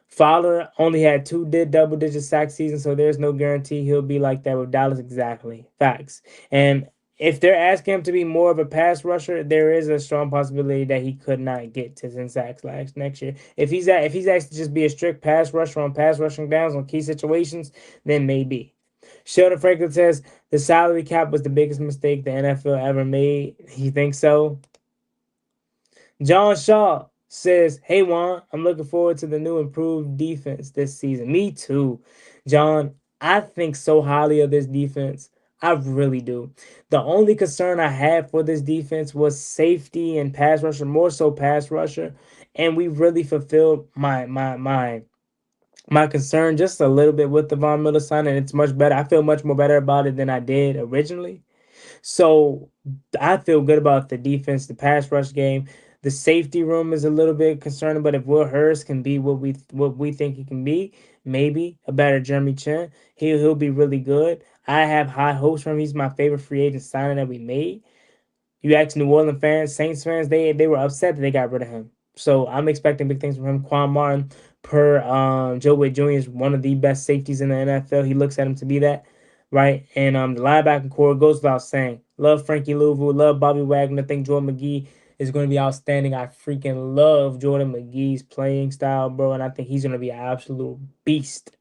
Fowler only had two double-digit sack seasons, so there's no guarantee he'll be like that with Dallas. Exactly. Facts. And if they're asking him to be more of a pass rusher, there is a strong possibility that he could not get to 10 sacks next year. If he's asked to just be a strict pass rusher on pass rushing downs on key situations, then maybe. Sheldon Franklin says the salary cap was the biggest mistake the NFL ever made. He thinks so. John Shaw says, hey, Juan, I'm looking forward to the new improved defense this season. Me too. John, I think so highly of this defense. I really do. The only concern I had for this defense was safety and pass rusher, more so pass rusher. And we really fulfilled my concern just a little bit with the Von Miller sign, and it's much better. I feel much more better about it than I did originally. So I feel good about the defense, the pass rush game. The safety room is a little bit concerning, but if Will Hurst can be what we think he can be, maybe a better Jeremy Chin, he'll be really good. I have high hopes for him. He's my favorite free agent signing that we made. You ask New Orleans fans, Saints fans, they were upset that they got rid of him. So I'm expecting big things from him. Quan Martin, per Joe Witt Jr. is one of the best safeties in the NFL. He looks at him to be that, right? And the linebacker core goes without saying. Love Frankie Louvu, love Bobby Wagner. I think Jordan McGee is going to be outstanding. I freaking love Jordan McGee's playing style, bro, and I think he's going to be an absolute beast.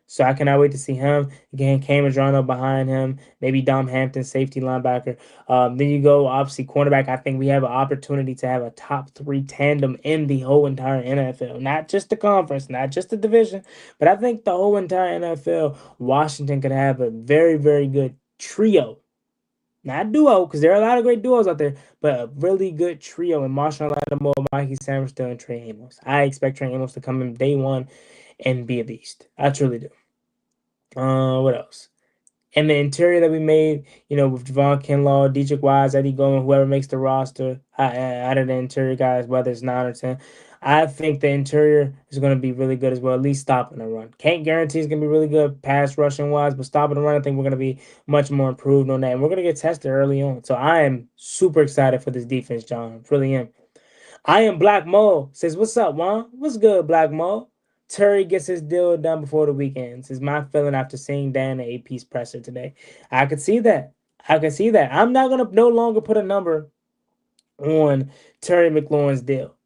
So I cannot wait to see him. Again, Cam Adriano behind him. Maybe Dom Hampton, safety linebacker. Then you go, obviously, cornerback. I think we have an opportunity to have a top three tandem in the whole entire NFL. Not just the conference, not just the division, but I think the whole entire NFL, Washington could have a very, very good trio. Not duo, because there are a lot of great duos out there, but a really good trio in Marshall Lattimore, Mikey Samuelson, and Trey Amos. I expect Trey Amos to come in day one and be a beast. I truly do. What else? And the interior that we made, with Javon Kinlaw, Dietrich Wise, Eddie Goldman, whoever makes the roster out of the interior guys, whether it's 9 or 10, I think the interior is going to be really good as well, at least stopping the run. Can't guarantee it's going to be really good pass rushing wise, but stopping the run, I think we're going to be much more improved on that. And we're going to get tested early on. So I am super excited for this defense, John. Really am. I am Black Mo. Says, what's up, Juan? What's good, Black Mo? Terry gets his deal done before the weekend. Is my feeling after seeing Dan the AP's presser today. I could see that. I can see that. I'm not gonna no longer put a number on Terry McLaurin's deal.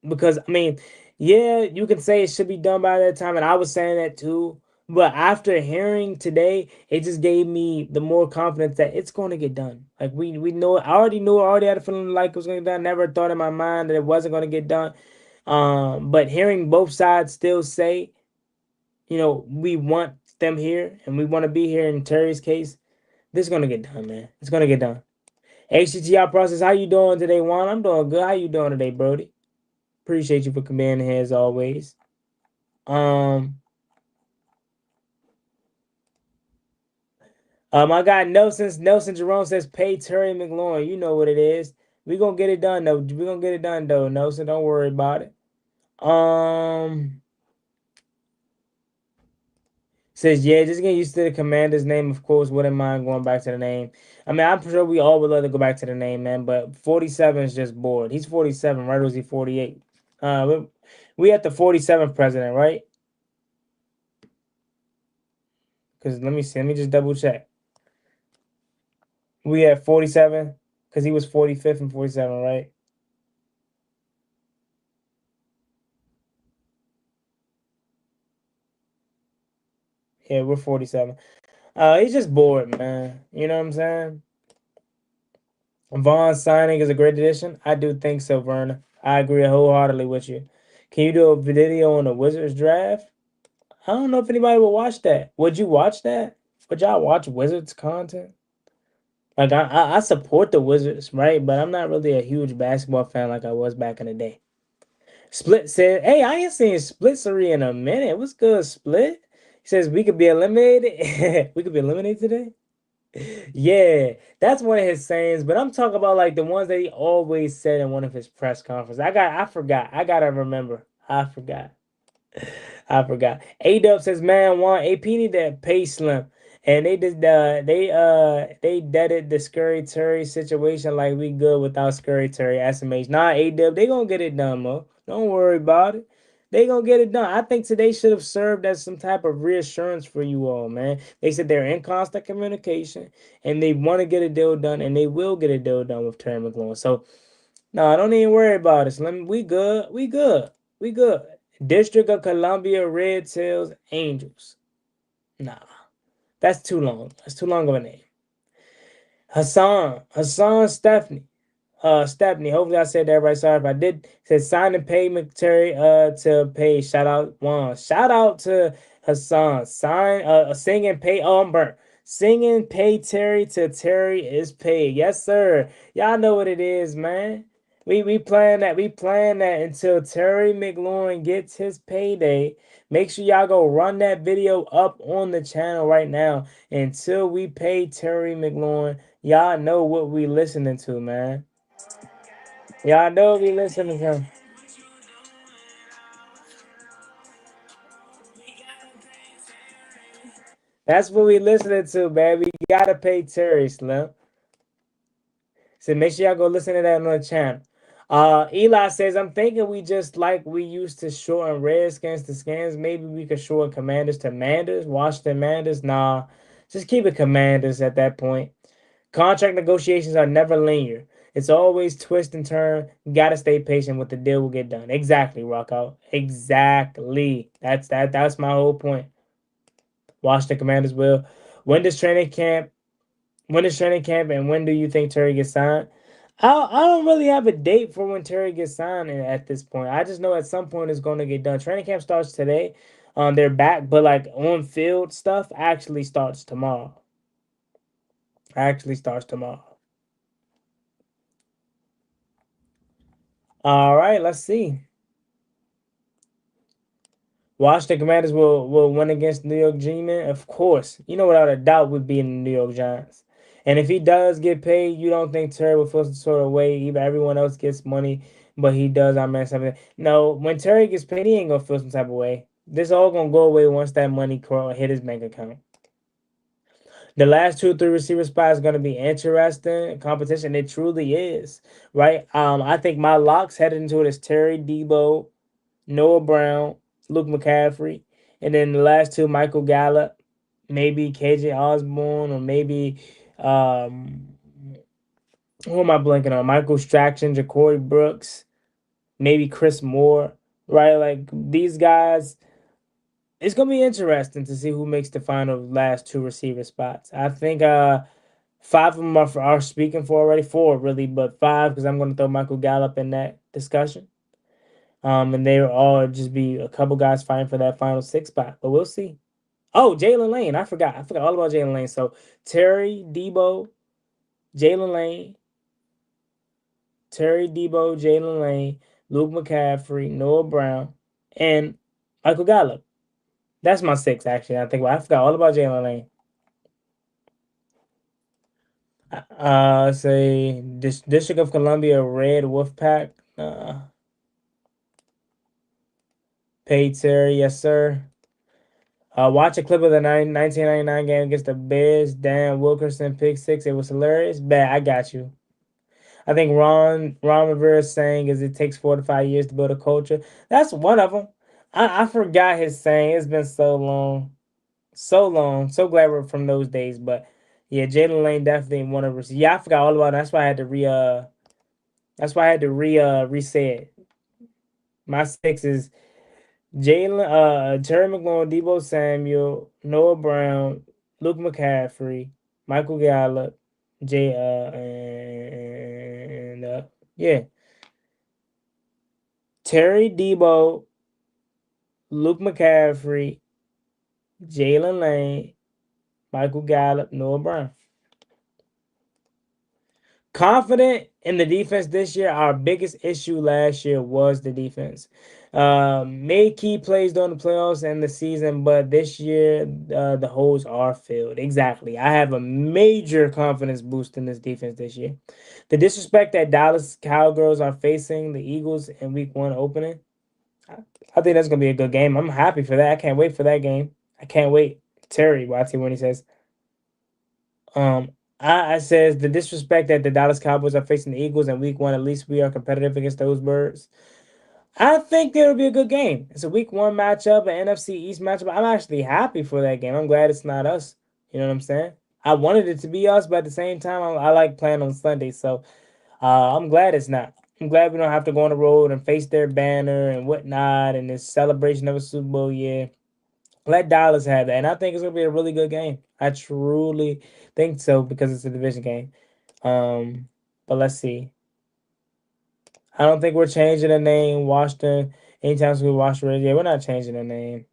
Because I mean, yeah, you can say it should be done by that time, and I was saying that too. But after hearing today, it just gave me the more confidence that it's going to get done. Like we know, I already knew, I already had a feeling like it was going to get done. Never thought in my mind that it wasn't going to get done. But hearing both sides still say, we want them here and we want to be here. In Terry's case, this is going to get done, man. It's going to get done. HTTI process, how you doing today, Juan? I'm doing good. How you doing today, Brody? Appreciate you for coming here as always. I got Nelson Jerome says pay Terry McLaurin. You know what it is. We gonna get it done though. We gonna get it done though, Nelson. Don't worry about it. Um Says yeah, just get used to the commander's name, of course. Wouldn't mind going back to the name. I mean, I'm sure we all would love to go back to the name, man, but 47 is just bored. He's 47, right? Or is he 48? We at the 47th president, right? Because let me see, let me just double check. We at 47 because he was 45th and 47, right? Yeah, we're 47. He's just bored, man. You know what I'm saying? Vaughn signing is a great addition. I do think so, Verna. I agree wholeheartedly with you. Can you do a video on the Wizards draft? I don't know if anybody would watch that. Would you watch that? Would y'all watch Wizards content? Like I support the Wizards, right? But I'm not really a huge basketball fan like I was back in the day. Split said, "Hey, I ain't seen Splitsery in a minute. What's good, Split?" He says we could be eliminated. We could be eliminated today. Yeah, that's one of his sayings. But I'm talking about like the ones that he always said in one of his press conferences. I forgot. I gotta remember. I forgot. I forgot. A Dub says, "Man, one AP need that pay slim." And they just they deaded the Scurry Terry situation like we good without Scurry Terry SMH. Nah, A Dub, they gonna get it done, Mo. Don't worry about it. They gonna get it done. I think today should have served as some type of reassurance for you all, man. They said they're in constant communication and they want to get a deal done, and they will get a deal done with Terry McLaurin. So no, don't even worry about it. Slim. We good. We good. We good. District of Columbia Red Tails Angels. Nah, that's too long. That's too long of a name. Hassan Stephanie. Stephanie, hopefully I said that right. Sorry if I did. Said sign and pay McTerry to pay. Shout out Juan. Shout out to Hassan. Sign sing and pay. Oh, I'm burnt. Sing and pay Terry to Terry is paid. Yes, sir. Y'all know what it is, man. We plan that. We plan that until Terry McLaurin gets his payday. Make sure y'all go run that video up on the channel right now. Until we pay Terry McLaurin, y'all know what we listening to, man. Y'all know we listening to him. That's what we listening to, baby. You gotta pay Terry, Slim. So make sure y'all go listen to that on the channel. Eli says, I'm thinking we just like we used to shorten Redskins to Skins. Maybe we could shorten Commanders to Manders, Washington Manders. Nah, just keep it Commanders at that point. Contract negotiations are never linear. It's always twist and turn. You gotta stay patient with the deal will get done. Exactly, Rockout. Exactly. That's my whole point. Washington Commanders will. When does training camp when is training camp and when do you think Terry gets signed? I don't really have a date for when Terry gets signed at this point. I just know at some point it's going to get done. Training camp starts today. They're back, but like on field stuff actually starts tomorrow. Actually starts tomorrow. All right, let's see. Washington Commanders will win against New York G-Men? Of course. You know, without a doubt, would be in the New York Giants. And if he does get paid, you don't think Terry will feel some sort of way. Even everyone else gets money, but he does. I mean, something. No, when Terry gets paid, he ain't gonna feel some type of way. This all gonna go away once that money hit his bank account. The last 2 or 3 receiver spots is gonna be interesting competition. It truly is, right? I think my locks headed into it is Terry, Debo, Noah Brown, Luke McCaffrey, and then the last two, Michael Gallup, maybe KJ Osborne, or maybe who am I blanking on? Michael Straction, Ja'Cory Brooks, maybe Chris Moore, right? Like these guys, it's gonna be interesting to see who makes the final last 2 receiver spots. I think 5 of them are speaking for already, 4 really, but 5 because I'm gonna throw Michael Gallup in that discussion. And they will all just be a couple guys fighting for that final 6 spot. But we'll see. Oh, Jalen Lane. I forgot. I forgot all about Jalen Lane. So Terry, Debo, Jalen Lane, Terry, Debo, Jalen Lane, Luke McCaffrey, Noah Brown, and Michael Gallup. That's my 6, actually. I forgot all about Jalen Lane. Say District of Columbia Red Wolf Pack. Paid Terry, yes, sir. Watch a clip of the 1999 game against the Bears. Dan Wilkerson pick 6. It was hilarious. Bad, I got you. I think Ron Rivera is saying is it takes 4 to 5 years to build a culture. That's one of them. I forgot his saying. It's been so long, so long. So glad we're from those days. But yeah, Jalen Lane definitely one of us. Yeah, I forgot all about it. That's why I had to re-say it. My 6 is Terry McLaurin, Debo Samuel, Noah Brown, Luke McCaffrey, Michael Gallup, J and yeah, Terry, Debo, Luke McCaffrey, Jalen Lane, Michael Gallup, Noah Brown. Confident in the defense this year. Our biggest issue last year was the defense. Made key plays during the playoffs and the season, but this year the holes are filled. Exactly. I have a major confidence boost in this defense this year. The disrespect that Dallas Cowgirls are facing the Eagles in Week 1 opening, I think that's gonna be a good game. I'm happy for that. I can't wait for that game. I can't wait. Terry Watty when he says. Um, I says the disrespect that the Dallas Cowboys are facing the Eagles in Week 1. At least we are competitive against those birds. I think it'll be a good game. It's a Week 1 matchup, an NFC East matchup. I'm actually happy for that game. I'm glad it's not us. You know what I'm saying? I wanted it to be us, but at the same time, I like playing on Sunday, so I'm glad it's not. I'm glad we don't have to go on the road and face their banner and whatnot and this celebration of a Super Bowl year. Let Dallas have that. And I think it's gonna be a really good game. I truly think so because it's a division game. But let's see. I don't think we're changing the name Washington anytime soon. Washington, yeah, we're not changing the name.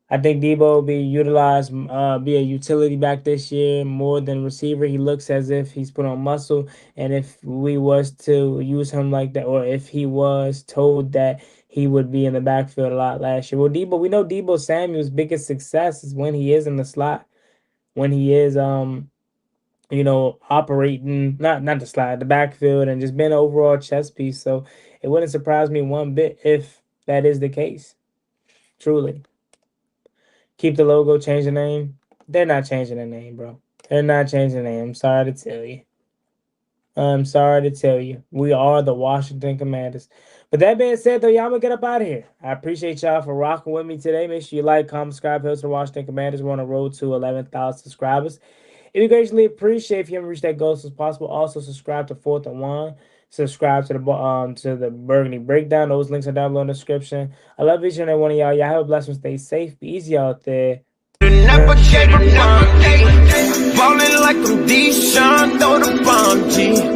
I think Debo will be utilized, be a utility back this year more than receiver. He looks as if he's put on muscle, and if we was to use him like that, or if he was told that he would be in the backfield a lot last year. Well, Debo, we know Debo Samuel's biggest success is when he is in the slot, when he is operating not the slot, the backfield, and just being an overall chess piece. So it wouldn't surprise me one bit if that is the case. Truly. Keep the logo, change the name. They're not changing the name, bro. They're not changing the name. I'm sorry to tell you. I'm sorry to tell you, we are the Washington Commanders. But that being said, though, y'all gonna get up out of here. I appreciate y'all for rocking with me today. Make sure you like, comment, subscribe, post to the Washington Commanders. We're on the road to 11,000 subscribers. If you greatly appreciate if you haven't reached that goal as soon as possible, also subscribe to Fourth and One. Subscribe to the Burgundy Breakdown. Those links are down below in the description. I love each and every one of y'all. Y'all have a blessed one. Stay safe. Be easy out there. Never gave up on, ballin' like I'm Deshaun, throw the bomb, G.